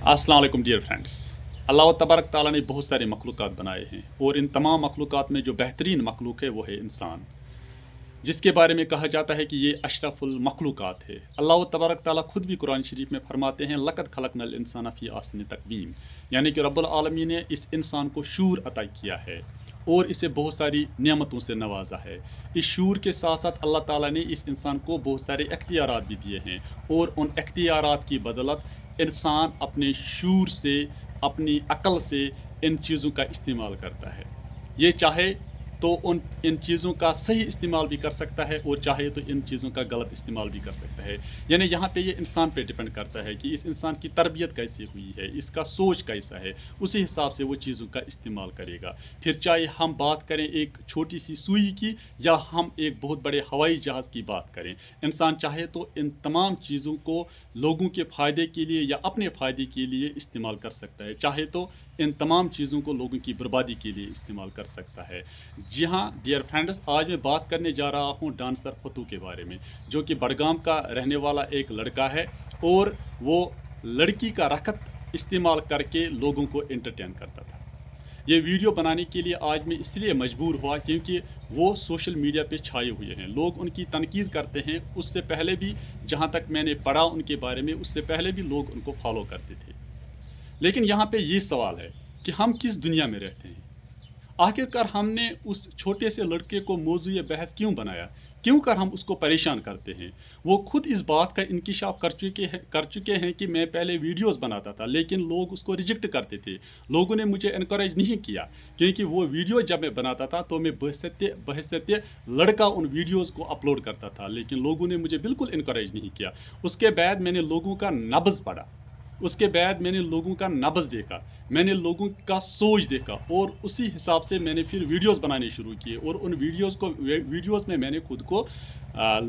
अस्सलाम वालेकुम dear friends. अल्लाह तबारक ताला ने बहुत सारे मखलूक़ात बनाए हैं और इन तमाम मखलूक़ात में जो बेहतरीन मखलूक है वो है इंसान, जिसके बारे में कहा जाता है कि ये अशरफुल मखलूक़ात है। अल्लाह तबारक ताला खुद भी कुरान शरीफ में फरमाते हैं लक़द खलक़नल इंसान फ़ी अहसन तक़वीम, यानी कि रब्बुल आलमीन ने इस इंसान को शूर अता किया है और इसे बहुत सारी नेमतों से नवाजा है। इस शूर के साथ साथ अल्लाह ताला ने इस इंसान को बहुत सारे इख्तियारात भी दिए हैं और उन इख्तियारात की बदौलत इंसान अपने शूर से, अपनी अक्ल से इन चीज़ों का इस्तेमाल करता है। ये चाहे तो इन चीज़ों का सही इस्तेमाल भी कर सकता है और चाहे तो इन चीज़ों का गलत इस्तेमाल भी कर सकता है। यानी यहाँ पे ये इंसान पे डिपेंड करता है कि इस इंसान की तरबियत कैसी हुई है, इसका सोच कैसा है, उसी हिसाब से वो चीज़ों का इस्तेमाल करेगा। फिर चाहे हम बात करें एक छोटी सी सुई की या हम एक बहुत बड़े हवाई जहाज़ की बात करें, इंसान चाहे तो इन तमाम चीज़ों को लोगों के फ़ायदे के लिए या अपने फ़ायदे के लिए इस्तेमाल कर सकता है, चाहे तो इन तमाम चीज़ों को लोगों की बर्बादी के लिए इस्तेमाल कर सकता है। जी हाँ डियर फ्रेंड्स, आज मैं बात करने जा रहा हूँ डांसर फतू के बारे में, जो कि बडगाम का रहने वाला एक लड़का है और वो लड़की का रखत इस्तेमाल करके लोगों को एंटरटेन करता था। ये वीडियो बनाने के लिए आज मैं इसलिए मजबूर हुआ क्योंकि वो सोशल मीडिया पे छाए हुए हैं, लोग उनकी तनकीद करते हैं। उससे पहले भी जहाँ तक मैंने पढ़ा उनके बारे में, उससे पहले भी लोग उनको फॉलो करते थे। लेकिन यहाँ पे ये सवाल है कि हम किस दुनिया में रहते हैं। आखिरकार हमने उस छोटे से लड़के को मौजूए बहस क्यों बनाया, क्यों कर हम उसको परेशान करते हैं। वो खुद इस बात का इंकिशाफ कर चुके हैं कि मैं पहले वीडियोस बनाता था लेकिन लोग उसको रिजेक्ट करते थे, लोगों ने मुझे इनकरेज नहीं किया, क्योंकि वो वीडियो जब मैं बनाता था तो मैं बहसत्य लड़का उन वीडियोस को अपलोड करता था, लेकिन लोगों ने मुझे बिल्कुल इनकरेज नहीं किया। उसके बाद मैंने लोगों का नब्ज़ पढ़ा, उसके बाद मैंने लोगों का नब्ज़ देखा, मैंने लोगों का सोच देखा और उसी हिसाब से मैंने फिर वीडियोस बनाने शुरू किए और उन वीडियोस में मैंने खुद को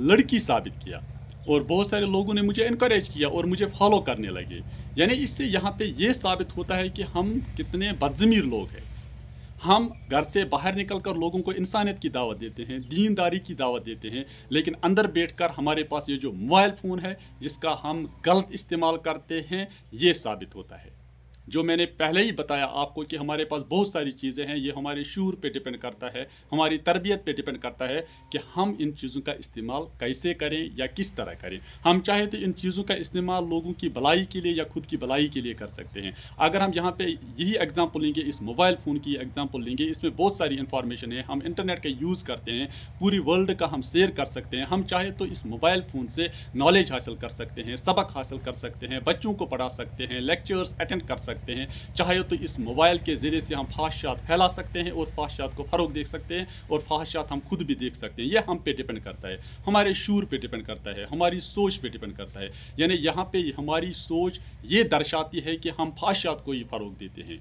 लड़की साबित किया और बहुत सारे लोगों ने मुझे इनकरेज किया और मुझे फॉलो करने लगे। यानी इससे यहाँ पे ये साबित होता है कि हम कितने बदज़मीर लोग हैं। हम घर से बाहर निकलकर लोगों को इंसानियत की दावत देते हैं, दीनदारी की दावत देते हैं, लेकिन अंदर बैठकर हमारे पास ये जो मोबाइल फ़ोन है जिसका हम गलत इस्तेमाल करते हैं, ये साबित होता है। जो मैंने पहले ही बताया आपको कि हमारे पास बहुत सारी चीज़ें हैं, ये हमारे शूर पे डिपेंड करता है, हमारी तरबियत पे डिपेंड करता है कि हम इन चीज़ों का इस्तेमाल कैसे करें या किस तरह करें। हम चाहे तो इन चीज़ों का इस्तेमाल लोगों की भलाई के लिए या खुद की भलाई के लिए कर सकते हैं। अगर हम यहाँ पे यही एग्जांपल लेंगे, इस मोबाइल फ़ोन की एग्जांपल लेंगे, इसमें बहुत सारी इन्फॉर्मेशन है, हम इंटरनेट का यूज़ करते हैं, पूरी वर्ल्ड का हम शेयर कर सकते हैं। हम चाहे तो इस मोबाइल फ़ोन से नॉलेज हासिल कर सकते हैं, सबक हासिल कर सकते हैं, बच्चों को पढ़ा सकते हैं, लेक्चर्स अटेंड कर सकते हैं। चाहे तो इस मोबाइल के ज़रिए से हम फाहशात फैला सकते हैं और फाहशात को फ़रोग दे सकते हैं और फाहशात हम खुद भी देख सकते हैं। यह हम पे डिपेंड करता है, हमारे शूर पे डिपेंड करता है, हमारी सोच पे डिपेंड करता है। यानी यहाँ पे हमारी सोच ये दर्शाती है कि हम फाहशात को ही फ़रोग देते हैं।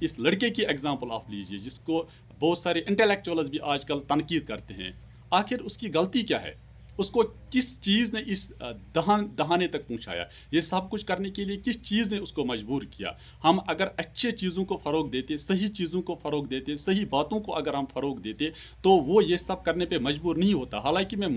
इस लड़के की एग्जांपल आप लीजिए जिसको बहुत सारे इंटेलेक्चुअल्स भी आजकल तनकीद करते हैं। आखिर उसकी गलती क्या है, उसको किस चीज़ ने इस दहाने तक पहुंचाया, ये सब कुछ करने के लिए किस चीज़ ने उसको मजबूर किया। हम अगर अच्छे चीज़ों को फ़रोग देते, सही चीज़ों को फ़रोग देते, सही बातों को अगर हम फ़रोग देते तो वो ये सब करने पे मजबूर नहीं होता। हालांकि मैं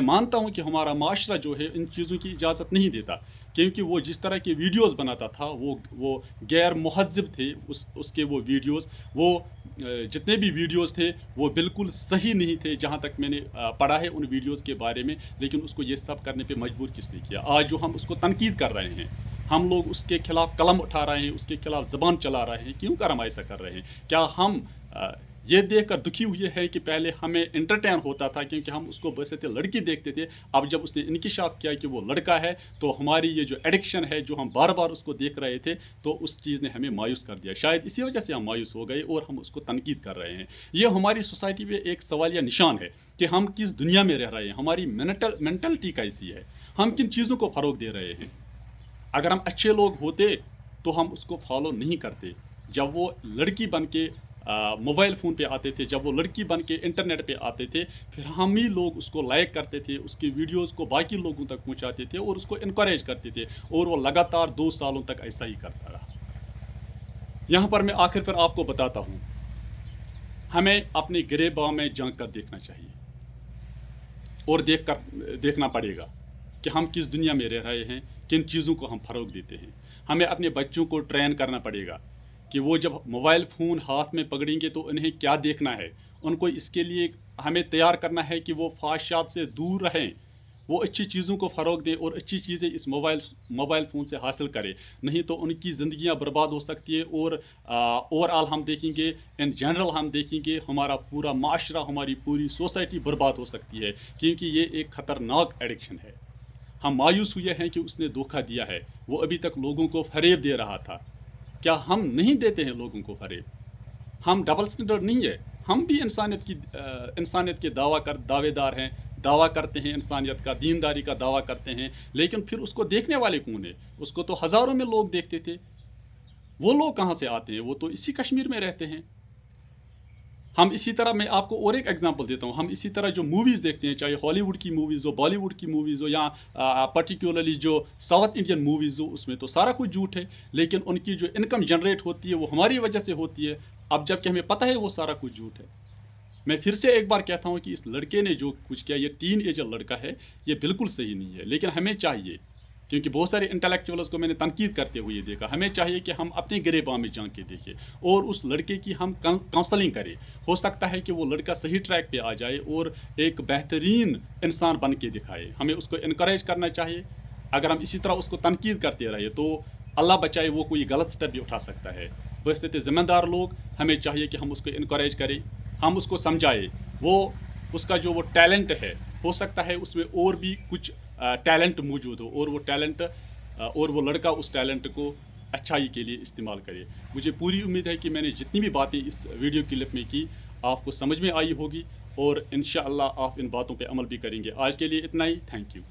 मानता हूँ कि हमारा माशरा जो है इन चीज़ों की इजाज़त नहीं देता, क्योंकि वो जिस तरह के वीडियोस बनाता था वो गैर मुहज़्ज़ब थे। उसके वो वीडियोस, वो जितने भी वीडियोस थे वो बिल्कुल सही नहीं थे जहाँ तक मैंने पढ़ा है उन वीडियोस के बारे में। लेकिन उसको ये सब करने पे मजबूर किसने किया? आज जो हम उसको तनकीद कर रहे हैं, हम लोग उसके खिलाफ़ कलम उठा रहे हैं, उसके खिलाफ़ ज़बान चला रहे हैं, क्यों कर हम ऐसा कर रहे हैं? क्या हम ये देखकर दुखी हुए हैं कि पहले हमें एंटरटेन होता था क्योंकि हम उसको बस लड़की देखते थे, अब जब उसने इंकिशाफ किया कि वो लड़का है तो हमारी ये जो एडिक्शन है, जो हम बार बार उसको देख रहे थे, तो उस चीज़ ने हमें मायूस कर दिया। शायद इसी वजह से हम मायूस हो गए और हम उसको तनकीद कर रहे हैं। ये हमारी सोसाइटी में एक सवालिया निशान है कि हम किस दुनिया में रह रहे हैं, हमारी मेंटलिटी कैसी है, हम किन चीज़ों को फ़रोग दे रहे हैं। अगर हम अच्छे लोग होते तो हम उसको फॉलो नहीं करते। जब वो लड़की बन के मोबाइल फ़ोन पे आते थे, जब वो लड़की बन के इंटरनेट पे आते थे, फिर हम ही लोग उसको लाइक करते थे, उसकी वीडियोस को बाकी लोगों तक पहुंचाते थे और उसको इनकरेज करते थे और वो लगातार 2 सालों तक ऐसा ही करता रहा। यहाँ पर मैं आखिर पर आपको बताता हूँ, हमें अपने गिरेबां में झांक कर देखना चाहिए और देखना पड़ेगा कि हम किस दुनिया में रह रहे हैं, किन चीज़ों को हम फ़रोग देते हैं। हमें अपने बच्चों को ट्रेन करना पड़ेगा कि वो जब मोबाइल फ़ोन हाथ में पकड़ेंगे तो उन्हें क्या देखना है। उनको इसके लिए हमें तैयार करना है कि वो फ़ाहिशात से दूर रहें, वो अच्छी चीज़ों को फ़रोग दें और अच्छी चीज़ें इस मोबाइल फ़ोन से हासिल करें। नहीं तो उनकी ज़िंदगियां बर्बाद हो सकती है और ओवरऑल हम देखेंगे, इन जनरल हम देखेंगे, हमारा पूरा माशरा, हमारी पूरी सोसाइटी बर्बाद हो सकती है, क्योंकि ये एक ख़तरनाक एडिक्शन है। हम मायूस हुए हैं कि उसने धोखा दिया है, वो अभी तक लोगों को फ़रेब दे रहा था। क्या हम नहीं देते हैं लोगों को फ़रेब? हम डबल स्टैंडर्ड नहीं है। हम भी इंसानियत के दावेदार हैं, दावा करते हैं इंसानियत का, दीनदारी का दावा करते हैं, लेकिन फिर उसको देखने वाले कौन है? उसको तो हज़ारों में लोग देखते थे। वो लोग कहाँ से आते हैं? वो तो इसी कश्मीर में रहते हैं। हम इसी तरह, मैं आपको और एक एग्जांपल देता हूँ, हम इसी तरह जो मूवीज़ देखते हैं, चाहे हॉलीवुड की मूवीज़ हो, बॉलीवुड की मूवीज़ हो, या पर्टिकुलरली जो साउथ इंडियन मूवीज़ हो, उसमें तो सारा कुछ झूठ है, लेकिन उनकी जो इनकम जनरेट होती है वो हमारी वजह से होती है। अब जबकि हमें पता है वो सारा कुछ झूठ है। मैं फिर से एक बार कहता हूँ कि इस लड़के ने जो कुछ किया, ये टीन एजर लड़का है, ये बिल्कुल सही नहीं है। लेकिन हमें चाहिए, क्योंकि बहुत सारे इंटेलेक्चुअल्स को मैंने तनकीद करते हुए देखा, हमें चाहिए कि हम अपने गिरेबान में झांक के देखें और उस लड़के की हम काउंसलिंग करें। हो सकता है कि वो लड़का सही ट्रैक पे आ जाए और एक बेहतरीन इंसान बन के दिखाए। हमें उसको इनकरेज करना चाहिए। अगर हम इसी तरह उसको तनकीद करते रहे तो अल्लाह बचाए वो कोई गलत स्टेप भी उठा सकता है। बशर्ते ज़िम्मेदार लोग, हमें चाहिए कि हम उसको इनकरेज करें, हम उसको समझाएं। वो उसका जो वो टैलेंट है, हो सकता है उसमें और भी कुछ टैलेंट मौजूद हो, और वो टैलेंट और वो लड़का उस टैलेंट को अच्छाई के लिए इस्तेमाल करे। मुझे पूरी उम्मीद है कि मैंने जितनी भी बातें इस वीडियो क्लिप में की आपको समझ में आई होगी, और इंशाअल्लाह आप इन बातों पे अमल भी करेंगे। आज के लिए इतना ही। Thank you.